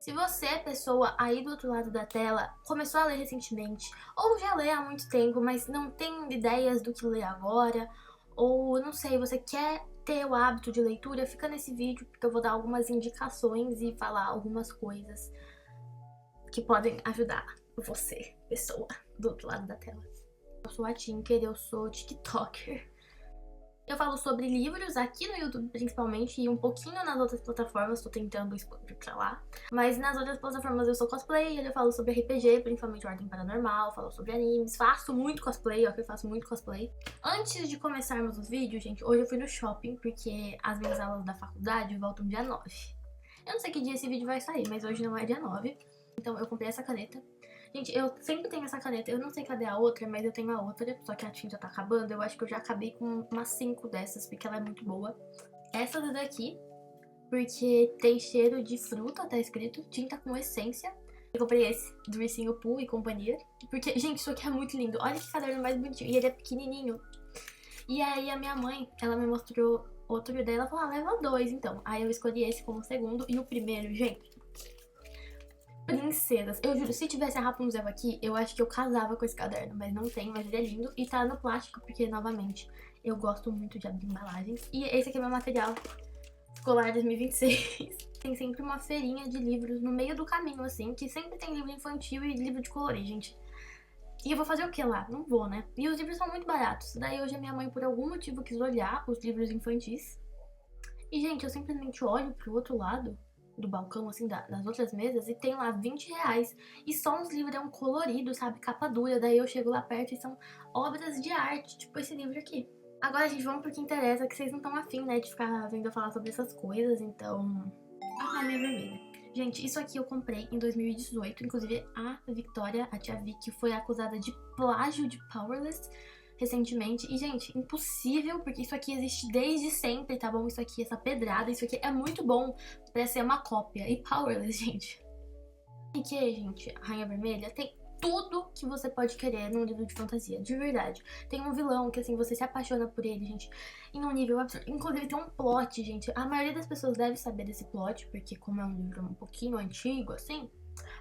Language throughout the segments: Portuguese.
Se você, pessoa aí do outro lado da tela, começou a ler recentemente, ou já lê há muito tempo, mas não tem ideias do que ler agora, ou não sei, você quer ter o hábito de leitura, fica nesse vídeo porque eu vou dar algumas indicações e falar algumas coisas que podem ajudar você, pessoa do outro lado da tela. Eu sou a Tinker, eu sou TikToker. Eu falo sobre livros aqui no YouTube principalmente e um pouquinho nas outras plataformas, tô tentando expandir pra lá. Mas nas outras plataformas eu sou cosplayer, eu falo sobre RPG, principalmente Ordem Paranormal, falo sobre animes, faço muito cosplay, ó, que eu faço muito cosplay. Antes de começarmos os vídeos, gente, hoje eu fui no shopping porque as minhas aulas da faculdade voltam dia 9. Eu não sei que dia esse vídeo vai sair, mas hoje não é dia 9. Então eu comprei essa caneta. Gente, eu sempre tenho essa caneta, eu não sei cadê a outra, mas eu tenho a outra, só que a tinta tá acabando. Eu acho que eu já acabei com umas 5 dessas, porque ela é muito boa. Essa daqui, porque tem cheiro de fruta, tá escrito, tinta com essência. Eu comprei esse, do Ursinho Pooh e companhia, porque, gente, isso aqui é muito lindo. Olha que caderno mais bonitinho, e ele é pequenininho. E aí a minha mãe, ela me mostrou outro dela, ela falou, leva 2 então. Aí eu escolhi esse como segundo, e o primeiro, gente, princesas. Eu juro, se tivesse a Rapunzel aqui, eu acho que eu casava com esse caderno, mas não tem, mas ele é lindo. E tá no plástico, porque, novamente, eu gosto muito de abrir embalagens. E esse aqui é meu material escolar 2026. Tem sempre uma feirinha de livros no meio do caminho, assim, que sempre tem livro infantil e livro de colorir, gente. E eu vou fazer o que lá? Não vou, né? E os livros são muito baratos. Daí hoje a minha mãe, por algum motivo, quis olhar os livros infantis. E, gente, eu simplesmente olho pro outro lado do balcão, assim, das outras mesas, e tem lá 20 reais. E só uns livrão coloridos, sabe? Capa dura. Daí eu chego lá perto e são obras de arte, tipo esse livro aqui. Agora, gente, vamos pro que interessa, que vocês não estão afim, né, de ficar vendo eu falar sobre essas coisas, então... A Rainha Vermelha. Gente, isso aqui eu comprei em 2018, inclusive a Victoria, a tia Vicky, foi acusada de plágio de Powerless recentemente. E, gente, impossível, porque isso aqui existe desde sempre, tá bom? Isso aqui, essa pedrada, isso aqui é muito bom pra ser uma cópia. E Powerless, gente. E que, gente, a Rainha Vermelha tem tudo que você pode querer num livro de fantasia, de verdade. Tem um vilão que, assim, você se apaixona por ele, gente, em um nível absurdo. Inclusive tem um plot, gente. A maioria das pessoas deve saber desse plot, porque como é um livro um pouquinho antigo, assim...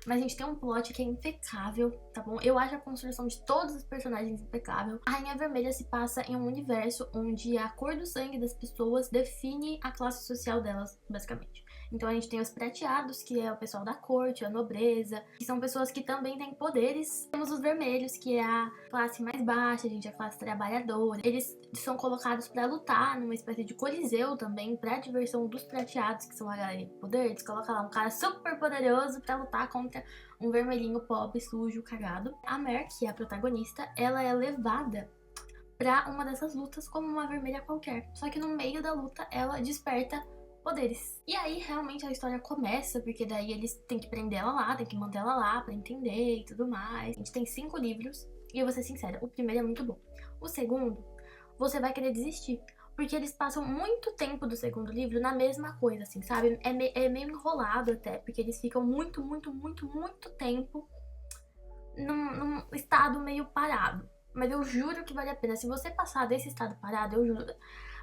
Mas a gente tem um plot que é impecável, tá bom? Eu acho a construção de todos os personagens impecável. A Rainha Vermelha se passa em um universo onde a cor do sangue das pessoas define a classe social delas, basicamente. Então a gente tem os prateados, que é o pessoal da corte, a nobreza, que são pessoas que também têm poderes. Temos os vermelhos, que é a classe mais baixa, gente, a classe trabalhadora. Eles são colocados pra lutar numa espécie de coliseu também, pra diversão dos prateados, que são a galera com poder. Eles colocam lá um cara super poderoso pra lutar contra um vermelhinho pobre, sujo, cagado. A Mer, que é a protagonista, ela é levada pra uma dessas lutas como uma vermelha qualquer. Só que no meio da luta, ela desperta poderes. E aí, realmente, a história começa, porque daí eles têm que prender ela lá, tem que manter ela lá pra entender e tudo mais. A gente tem 5 livros, e eu vou ser sincera, o primeiro é muito bom. O segundo, você vai querer desistir. Porque eles passam muito tempo do segundo livro na mesma coisa, assim, sabe? É meio enrolado até, porque eles ficam muito tempo num estado meio parado. Mas eu juro que vale a pena. Se você passar desse estado parado, eu juro...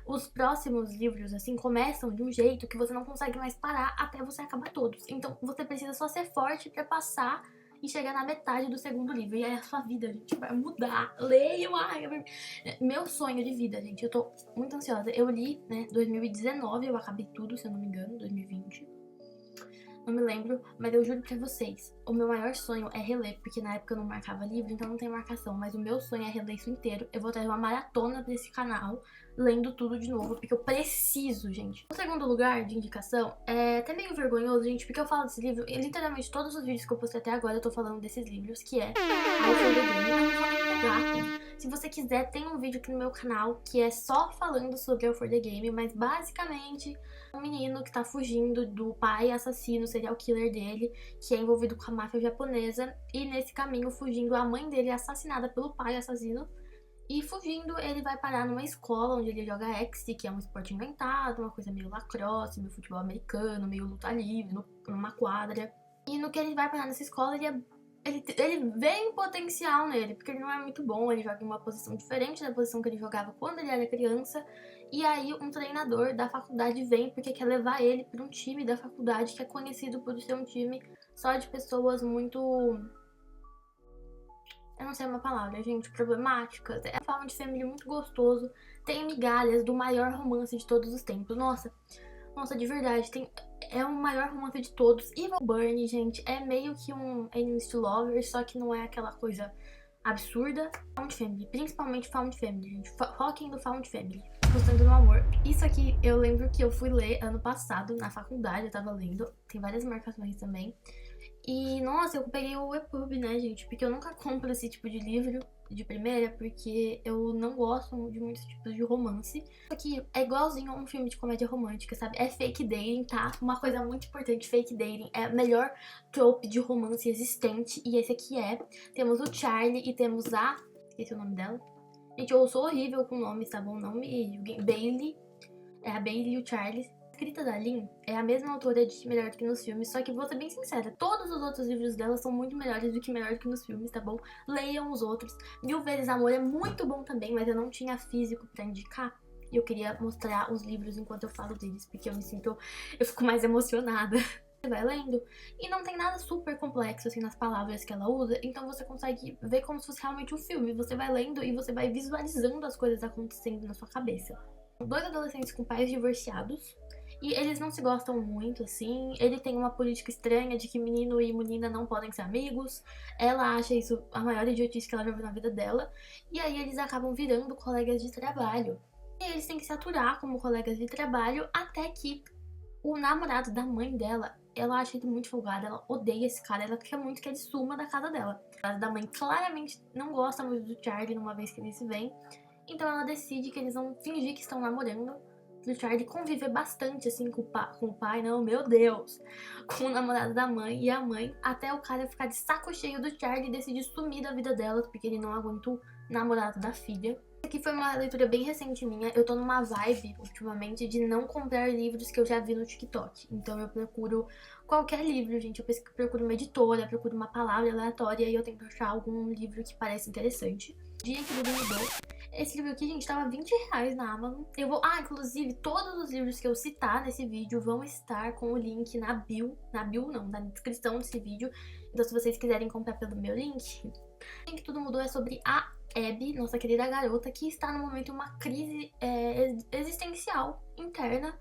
Os próximos livros, assim, começam de um jeito que você não consegue mais parar até você acabar todos. Então, você precisa só ser forte pra passar e chegar na metade do segundo livro. E aí a sua vida, gente, vai mudar. Leiam! Ai, meu sonho de vida, gente. Eu tô muito ansiosa. Eu li, né, 2019, eu acabei tudo, se eu não me engano, 2020. Não me lembro, mas eu juro pra vocês, o meu maior sonho é reler, porque na época eu não marcava livro, então não tem marcação, mas o meu sonho é reler isso inteiro. Eu vou trazer uma maratona pra esse canal, lendo tudo de novo, porque eu preciso, gente. O segundo lugar de indicação é até meio vergonhoso, gente, porque eu falo desse livro, e literalmente todos os vídeos que eu postei até agora eu tô falando desses livros, que é All for the Game. Eu não vou nem pegar. Se você quiser, tem um vídeo aqui no meu canal que é só falando sobre All for the Game, mas basicamente um menino que tá fugindo do pai assassino, serial killer dele, que é envolvido com a máfia japonesa, e nesse caminho fugindo a mãe dele é assassinada pelo pai assassino, e fugindo ele vai parar numa escola onde ele joga X, que é um esporte inventado, uma coisa meio lacrosse, meio futebol americano, meio luta livre, numa quadra. E no que ele vai parar nessa escola, ele vê um potencial nele, porque ele não é muito bom, ele joga em uma posição diferente da posição que ele jogava quando ele era criança, E aí um treinador da faculdade vem porque quer levar ele para um time da faculdade que é conhecido por ser um time só de pessoas muito... eu não sei uma palavra, gente, problemáticas. É um Found Family muito gostoso. Tem migalhas do maior romance de todos os tempos. Nossa, de verdade, é o maior romance de todos. Evil Burn, gente, é meio que um Enemies to Lovers, só que não é aquela coisa absurda. Found Family, principalmente Found Family, gente. Foquem no Found Family. Gostando do amor. Isso aqui eu lembro que eu fui ler ano passado, na faculdade, eu tava lendo. Tem várias marcações também. E, nossa, eu peguei o EPUB, né, gente? Porque eu nunca compro esse tipo de livro de primeira, porque eu não gosto de muitos tipos de romance. Isso aqui é igualzinho a um filme de comédia romântica, sabe? É fake dating, tá? Uma coisa muito importante, fake dating é a melhor trope de romance existente, e esse aqui é. Temos o Charlie e temos a... esqueci o nome dela. Gente, eu sou horrível com nomes, tá bom? Não me julguem. Bailey. É a Bailey e o Charlie. A escrita da Lynn é a mesma autora de Melhor do que nos filmes, só que vou ser bem sincera, todos os outros livros dela são muito melhores do que Melhor do que nos filmes, tá bom? Leiam os outros. Mil Vezes Amor é muito bom também, mas eu não tinha físico pra indicar. E eu queria mostrar os livros enquanto eu falo deles, porque eu fico mais emocionada. Você vai lendo e não tem nada super complexo assim nas palavras que ela usa, então você consegue ver como se fosse realmente um filme. Você vai lendo e você vai visualizando as coisas acontecendo na sua cabeça. Dois adolescentes com pais divorciados. E eles não se gostam muito, assim. Ele tem uma política estranha de que menino e menina não podem ser amigos. Ela acha isso a maior idiotice que ela já viu na vida dela. E aí eles acabam virando colegas de trabalho. E eles têm que se aturar como colegas de trabalho até que o namorado da mãe dela, ela acha ele muito folgado, ela odeia esse cara, ela quer muito que ele suma da casa dela. A da mãe claramente não gosta muito do Charlie numa vez que eles se veem. Então ela decide que eles vão fingir que estão namorando. O Charlie conviver bastante assim com o pai, não, meu Deus, com o namorado da mãe e a mãe, até o cara ficar de saco cheio do Charlie e decidir sumir da vida dela, porque ele não aguenta o namorado da filha. Essa aqui foi uma leitura bem recente minha, eu tô numa vibe ultimamente de não comprar livros que eu já vi no TikTok, então eu procuro qualquer livro, gente, eu procuro uma editora, procuro uma palavra aleatória e eu tento achar algum livro que parece interessante. Dia que ele me deu. Esse livro aqui, gente, tava R$20 na Amazon. Inclusive, todos os livros que eu citar nesse vídeo vão estar com o link na descrição desse vídeo. Então, se vocês quiserem comprar pelo meu link. O que tudo mudou é sobre a Abby, nossa querida garota, que está no momento uma crise existencial interna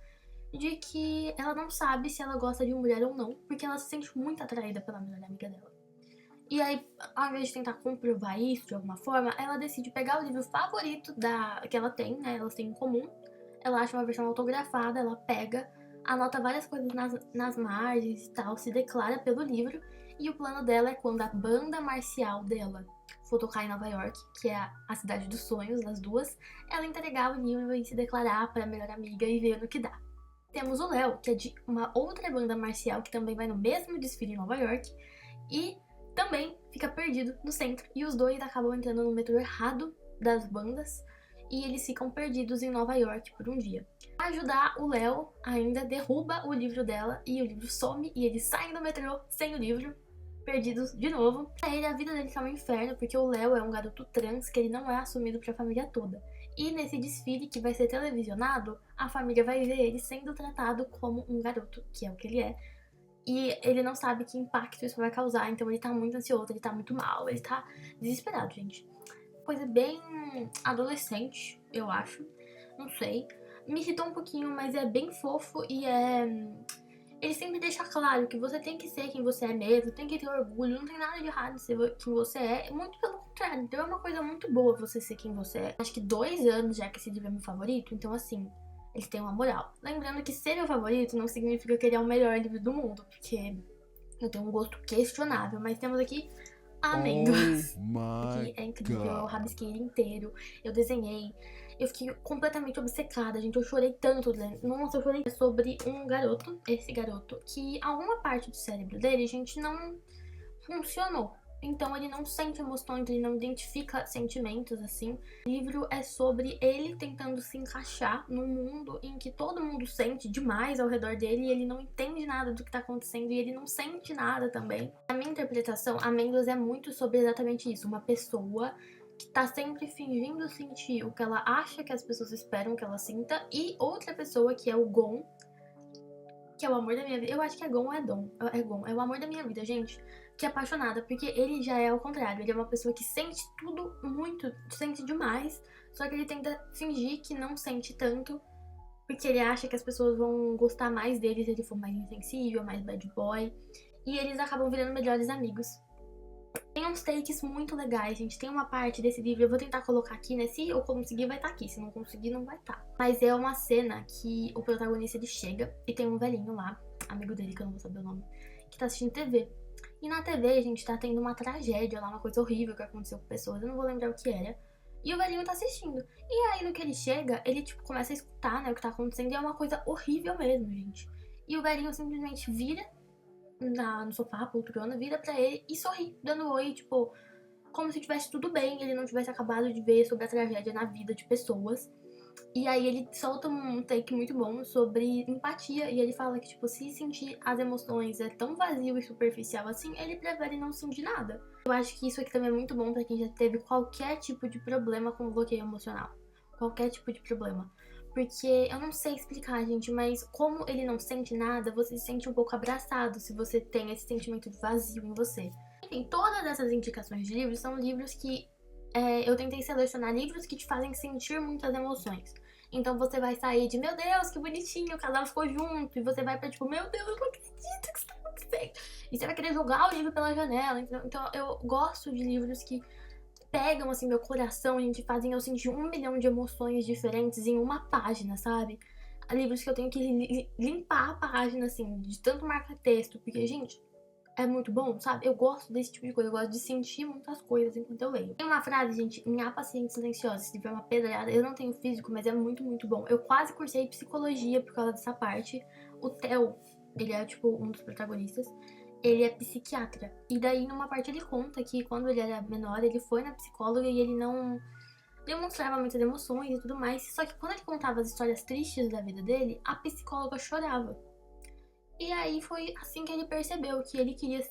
de que ela não sabe se ela gosta de uma mulher ou não, porque ela se sente muito atraída pela melhor amiga dela. E aí, ao invés de tentar comprovar isso de alguma forma, ela decide pegar o livro favorito que ela tem, né? Elas têm em comum. Ela acha uma versão autografada, ela pega, anota várias coisas nas margens e tal, se declara pelo livro. E o plano dela é quando a banda marcial dela for tocar em Nova York, que é a cidade dos sonhos das duas, ela entregar o livro e se declarar para a melhor amiga e ver no que dá. Temos o Léo, que é de uma outra banda marcial que também vai no mesmo desfile em Nova York. E também fica perdido no centro, e os dois acabam entrando no metrô errado das bandas, e eles ficam perdidos em Nova York por um dia. Pra ajudar, o Léo ainda derruba o livro dela, e o livro some, e eles saem do metrô sem o livro, perdidos de novo. Aí a vida dele tá um inferno, porque o Léo é um garoto trans que ele não é assumido pra família toda. E nesse desfile que vai ser televisionado, a família vai ver ele sendo tratado como um garoto, que é o que ele é. E ele não sabe que impacto isso vai causar, então ele tá muito ansioso, ele tá muito mal, ele tá desesperado, gente. Coisa bem adolescente, eu acho, não sei. Me irritou um pouquinho, mas é bem fofo e ele sempre deixa claro que você tem que ser quem você é mesmo, tem que ter orgulho, não tem nada de errado em ser quem você é, muito pelo contrário. Então é uma coisa muito boa você ser quem você é. Acho que 2 anos já que esse livro é meu favorito, então assim, ele tem uma moral. Lembrando que ser meu favorito não significa que ele é o melhor livro do mundo, porque eu tenho um gosto questionável, mas temos aqui Amêndoas, que é incrível, eu rabisquei ele inteiro, eu desenhei, eu fiquei completamente obcecada, gente, eu chorei tanto lendo. Nossa, eu chorei sobre um garoto, esse garoto, que alguma parte do cérebro dele, gente, não funcionou. Então ele não sente emoções, ele não identifica sentimentos, assim. O livro é sobre ele tentando se encaixar num mundo em que todo mundo sente demais ao redor dele e ele não entende nada do que tá acontecendo e ele não sente nada também. A minha interpretação, Amêndoas é muito sobre exatamente isso. Uma pessoa que tá sempre fingindo sentir o que ela acha que as pessoas esperam que ela sinta, e outra pessoa que é o Gon, que é o amor da minha vida. Eu acho que é Gon ou é Dom. É Gon, é o amor da minha vida, gente. Que é apaixonada, porque ele já é ao contrário. Ele é uma pessoa que sente tudo muito, sente demais, só que ele tenta fingir que não sente tanto, porque ele acha que as pessoas vão gostar mais dele se ele for mais insensível, mais bad boy. E eles acabam virando melhores amigos. Tem uns takes muito legais, gente. Tem uma parte desse livro, eu vou tentar colocar aqui, né? Se eu conseguir, vai estar aqui. Se não conseguir, não vai estar. Mas é uma cena que o protagonista, ele chega e tem um velhinho lá, amigo dele, que eu não vou saber o nome, que tá assistindo TV. E na TV, gente, tá tendo uma tragédia lá, uma coisa horrível que aconteceu com pessoas. Eu não vou lembrar o que era. E o velhinho tá assistindo. E aí, no que ele chega, ele, tipo, começa a escutar, né, o que tá acontecendo. E é uma coisa horrível mesmo, gente. E o velhinho simplesmente vira no sofá, poltrona, vira pra ele e sorri, dando oi, tipo, como se tivesse tudo bem, ele não tivesse acabado de ver sobre a tragédia na vida de pessoas. E aí ele solta um take muito bom sobre empatia, e ele fala que, tipo, se sentir as emoções é tão vazio e superficial assim, ele prefere não sentir nada. Eu acho que isso aqui também é muito bom pra quem já teve qualquer tipo de problema com bloqueio emocional. Qualquer tipo de problema. Porque eu não sei explicar, gente, mas como ele não sente nada, você se sente um pouco abraçado se você tem esse sentimento de vazio em você. Enfim, todas essas indicações de livros são livros que eu tentei selecionar livros que te fazem sentir muitas emoções. Então você vai sair de, meu Deus, que bonitinho, o casal ficou junto. E você vai pra, tipo, meu Deus, eu não acredito que isso tá acontecendo. E você vai querer jogar o livro pela janela. Então eu gosto de livros que pegam, assim, meu coração, gente, fazem eu sentir 1 milhão de emoções diferentes em uma página, sabe? Há livros que eu tenho que limpar a página, assim, de tanto marca-texto, porque, gente, é muito bom, sabe? Eu gosto desse tipo de coisa, eu gosto de sentir muitas coisas enquanto eu leio. Tem uma frase, gente, em A Paciente Silenciosa, esse livro é uma pedrada, eu não tenho físico, mas é muito, muito bom. Eu quase cursei psicologia por causa dessa parte. O Theo, ele é, tipo, um dos protagonistas. Ele é psiquiatra. E daí, numa parte, ele conta que quando ele era menor, ele foi na psicóloga e ele não demonstrava muitas emoções e tudo mais. Só que quando ele contava as histórias tristes da vida dele, a psicóloga chorava. E aí foi assim que ele percebeu que ele queria,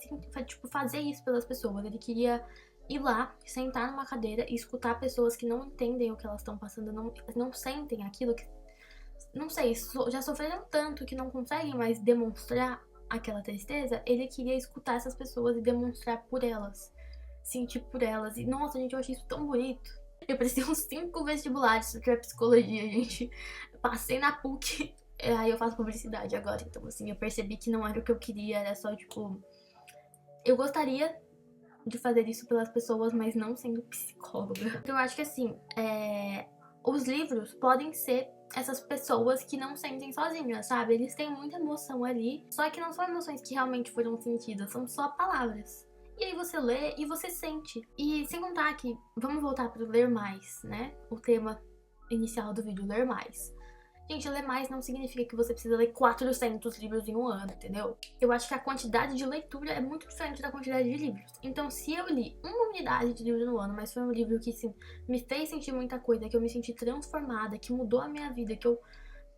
tipo, fazer isso pelas pessoas. Ele queria ir lá, sentar numa cadeira e escutar pessoas que não entendem o que elas estão passando, não sentem aquilo que, não sei, já sofreram tanto que não conseguem mais demonstrar aquela tristeza. Ele queria escutar essas pessoas e demonstrar por elas, sentir por elas. E nossa, gente, eu achei isso tão bonito. Eu prestei uns 5 vestibulares pra psicologia, gente. Passei na PUC, aí eu faço publicidade agora. Então, assim, eu percebi que não era o que eu queria, era só, tipo, eu gostaria de fazer isso pelas pessoas, mas não sendo psicóloga. Então, eu acho que, assim, os livros podem ser essas pessoas que não sentem sozinhas, sabe? Eles têm muita emoção ali, só que não são emoções que realmente foram sentidas, são só palavras. E aí você lê e você sente. E sem contar que, vamos voltar pro ler mais, né? O tema inicial do vídeo, ler mais. Gente, ler mais não significa que você precisa ler 400 livros em um ano, entendeu? Eu acho que a quantidade de leitura é muito diferente da quantidade de livros. Então, se eu li uma unidade de livro no ano, mas foi um livro que, sim, me fez sentir muita coisa, que eu me senti transformada, que mudou a minha vida, que eu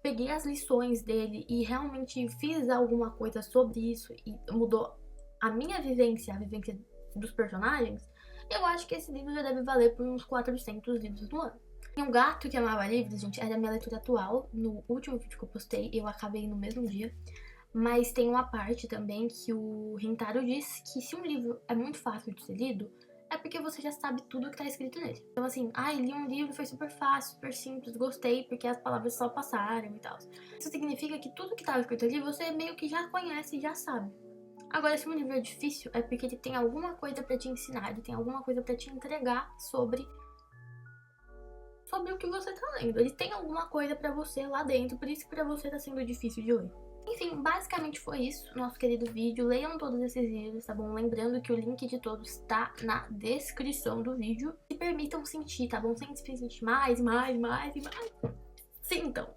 peguei as lições dele e realmente fiz alguma coisa sobre isso e mudou a minha vivência, a vivência dos personagens, eu acho que esse livro já deve valer por uns 400 livros no ano. Tem um gato que amava livros, gente, era a minha leitura atual. No último vídeo que eu postei, eu acabei no mesmo dia. Mas tem uma parte também que o Rintaro diz que se um livro é muito fácil de ser lido, é porque você já sabe tudo que tá escrito nele. Então, assim, li um livro, foi super fácil, super simples, gostei, porque as palavras só passaram e tal. Isso significa que tudo que tava escrito ali, você meio que já conhece e já sabe. Agora, se um livro é difícil, é porque ele tem alguma coisa pra te ensinar, ele tem alguma coisa pra te entregar sobre o que você tá lendo. Ele tem alguma coisa pra você lá dentro, por isso que pra você tá sendo difícil de ler. Enfim, basicamente foi isso, nosso querido vídeo. Leiam todos esses livros, tá bom? Lembrando que o link de todos tá na descrição do vídeo. Se permitam sentir, tá bom? Sem se sentir mais. Sintam.